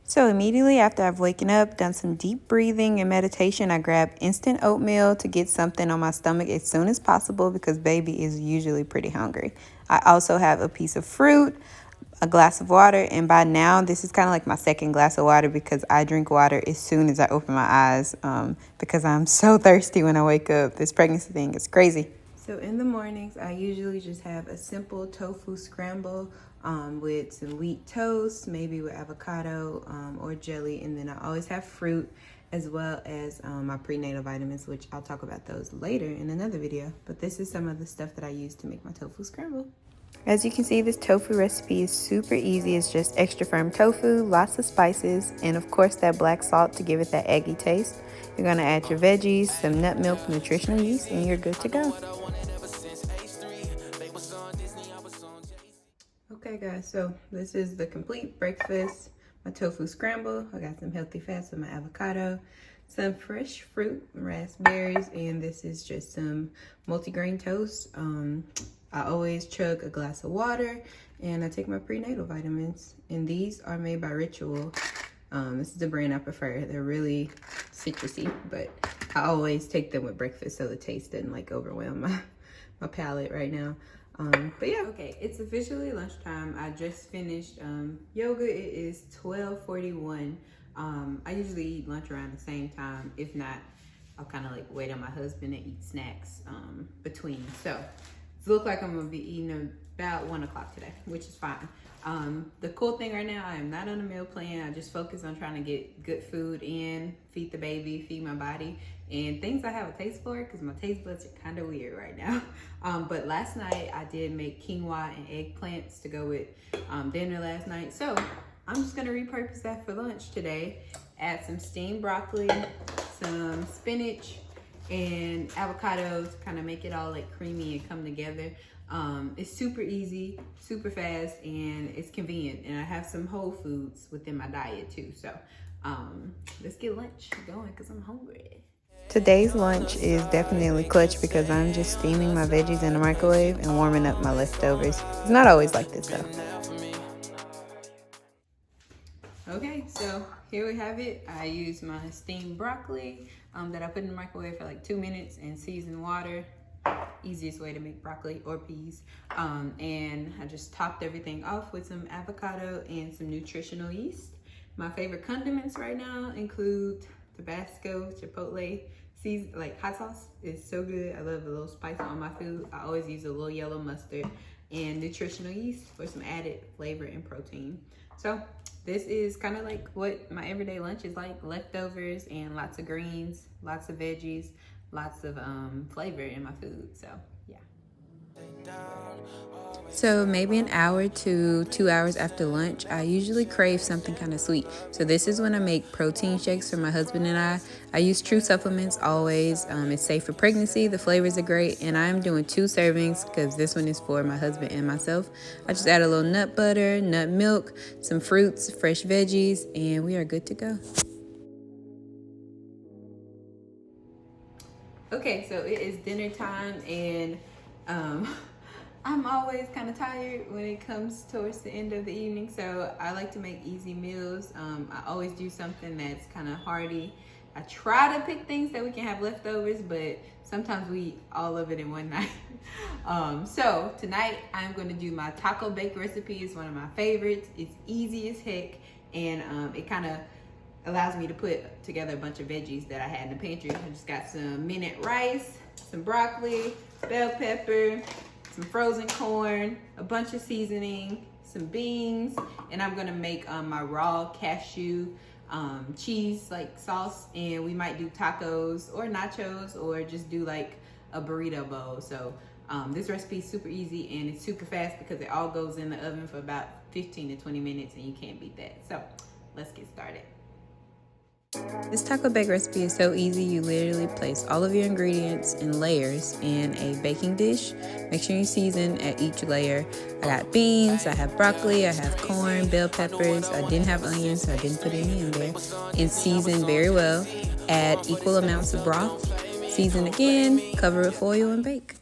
So immediately after I've waken up, done some deep breathing and meditation, I grab instant oatmeal to get something on my stomach as soon as possible because baby is usually pretty hungry. I also have a piece of fruit, a glass of water, and by now this is kind of like my second glass of water because I drink water as soon as I open my eyes because I'm so thirsty when I wake up. This pregnancy thing is crazy. So in the mornings, I usually just have a simple tofu scramble with some wheat toast, maybe with avocado or jelly, and then I always have fruit as well as my prenatal vitamins, which I'll talk about those later in another video. But this is some of the stuff that I use to make my tofu scramble. As you can see, this tofu recipe is super easy. It's just extra firm tofu, lots of spices, and of course that black salt to give it that eggy taste. You're gonna add your veggies, some nut milk, nutritional yeast, and you're good to go. Okay guys, so this is the complete breakfast. My tofu scramble. I got some healthy fats with my avocado, some fresh fruit, raspberries, and this is just some multigrain toast. I always chug a glass of water, and I take my prenatal vitamins, and these are made by Ritual. This is the brand I prefer. They're really citrusy, but I always take them with breakfast so the taste doesn't like overwhelm my palate right now. But yeah, okay, it's officially lunchtime. I just finished yoga. It is 12:41. I usually eat lunch around the same time. If not, I'll kind of like wait on my husband and eat snacks between. So it looks like I'm gonna be eating about 1 o'clock today, which is fine. The cool thing right now, I am not on a meal plan. I just focus on trying to get good food in, feed the baby, feed my body, and things I have a taste for because my taste buds are kind of weird right now. But last night I did make quinoa and eggplants to go with dinner last night. So I'm just gonna repurpose that for lunch today. Add some steamed broccoli, some spinach, and avocados to kind of make it all like creamy and come together. It's super easy, super fast, and it's convenient. And I have some whole foods within my diet too. So let's get lunch going because I'm hungry. Today's lunch is definitely clutch because I'm just steaming my veggies in the microwave and warming up my leftovers. It's not always like this though. Okay, so here we have it. I use my steamed broccoli that I put in the microwave for like 2 minutes and seasoned water. Easiest way to make broccoli or peas. And I just topped everything off with some avocado and some nutritional yeast. My favorite condiments right now include Tabasco, Chipotle, like hot sauce is so good. I love a little spice on my food. I always use a little yellow mustard and nutritional yeast for some added flavor and protein. So this is kind of like what my everyday lunch is like, leftovers and lots of greens, lots of veggies, lots of flavor in my food. So yeah. So maybe an hour to 2 hours after lunch, I usually crave something kind of sweet. So this is when I make protein shakes for my husband and I. I use True supplements always. It's safe for pregnancy. The flavors are great. And I'm doing 2 servings because this one is for my husband and myself. I just add a little nut butter, nut milk, some fruits, fresh veggies, and we are good to go. Okay, so it is dinner time, and I'm always kind of tired when it comes towards the end of the evening, so I like to make easy meals. I always do something that's kind of hearty. I try to pick things that we can have leftovers, but sometimes we eat all of it in one night. So tonight I'm going to do my taco bake recipe. It's one of my favorites. It's easy as heck, and it kind of allows me to put together a bunch of veggies that I had in the pantry. I just got some minute rice, some broccoli, bell pepper, some frozen corn, a bunch of seasoning, some beans, and I'm gonna make my raw cashew cheese like sauce, and we might do tacos or nachos or just do like a burrito bowl. So this recipe is super easy and it's super fast because it all goes in the oven for about 15 to 20 minutes and you can't beat that. So let's get started. This taco bake recipe is so easy. You literally place all of your ingredients in layers in a baking dish. Make sure you season at each layer. I got beans, I have broccoli, I have corn, bell peppers. I didn't have onions, so I didn't put any in there. And season very well. Add equal amounts of broth. Season again, cover with foil and bake.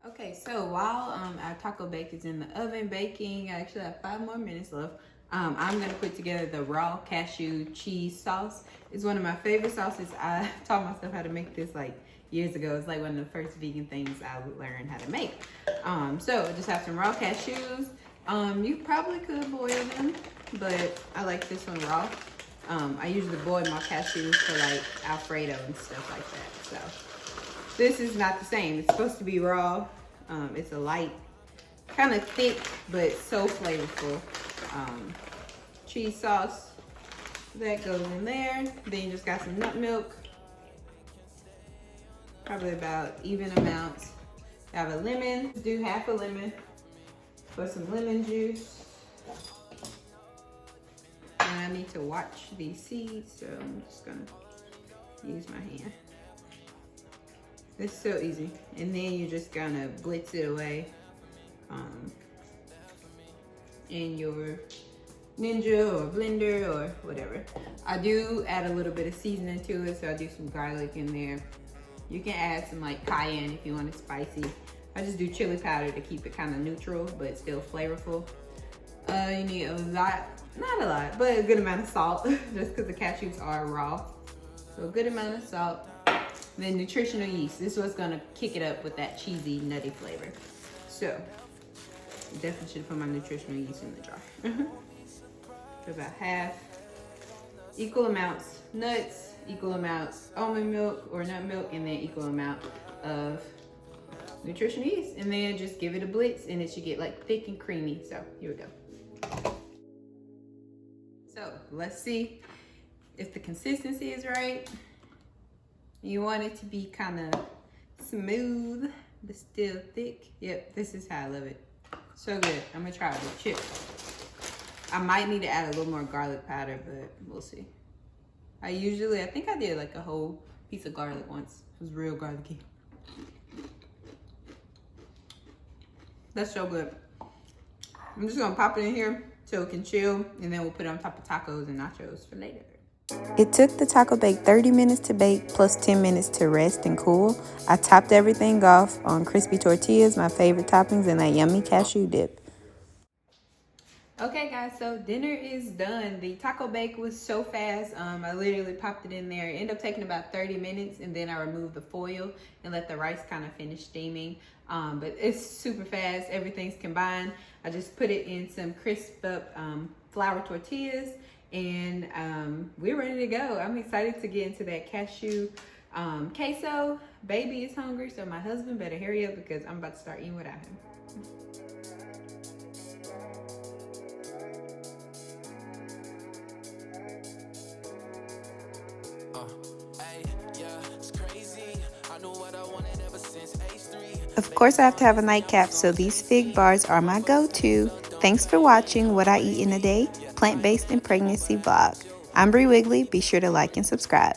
Okay, so while our taco bake is in the oven baking, I actually have 5 more minutes left. I'm gonna put together the raw cashew cheese sauce. It's one of my favorite sauces. I taught myself how to make this like years ago. It's like one of the first vegan things I learned how to make. So I just have some raw cashews. You probably could boil them, but I like this one raw. I usually boil my cashews for like Alfredo and stuff like that. So this is not the same. It's supposed to be raw. It's a light, kind of thick, but so flavorful cheese sauce. That goes in there. Then you just got some nut milk. Probably about even amounts. Have a lemon. Do half a lemon. Put some lemon juice. And I need to watch these seeds, so I'm just gonna use my hand. It's so easy. And then you're just gonna blitz it away in your Ninja or blender or whatever. I do add a little bit of seasoning to it, so I do some garlic in there. You can add some like cayenne if you want it spicy. I just do chili powder to keep it kind of neutral, but still flavorful. You need a lot, not a lot, but a good amount of salt, just because the cashews are raw. So a good amount of salt. Then nutritional yeast. This is what's gonna kick it up with that cheesy, nutty flavor. So, definitely should put my nutritional yeast in the jar. About half. Equal amounts nuts, equal amounts almond milk or nut milk, and then equal amount of nutritional yeast. And then just give it a blitz and it should get like thick and creamy. So, here we go. So, let's see if the consistency is right. You want it to be kind of smooth, but still thick. Yep, this is how I love it. So good. I'm gonna try it with chips. I might need to add a little more garlic powder, but we'll see. I think I did like a whole piece of garlic once. It was real garlicky. That's so good. I'm just gonna pop it in here so it can chill, and then we'll put it on top of tacos and nachos for later. It took the taco bake 30 minutes to bake plus 10 minutes to rest and cool. I topped everything off on crispy tortillas, my favorite toppings, and that yummy cashew dip. Okay guys, so dinner is done. The taco bake was so fast. I literally popped it in there. It ended up taking about 30 minutes, and then I removed the foil and let the rice kind of finish steaming. But it's super fast. Everything's combined. I just put it in some crisp up flour tortillas, and we're ready to go. I'm excited to get into that cashew queso. Baby is hungry, so my husband better hurry up because I'm about to start eating without him. Of course, I have to have a nightcap, so these fig bars are my go-to. Thanks for watching What I Eat in a Day, Plant-Based and Pregnancy Vlog. I'm Bre Wigley. Be sure to like and subscribe.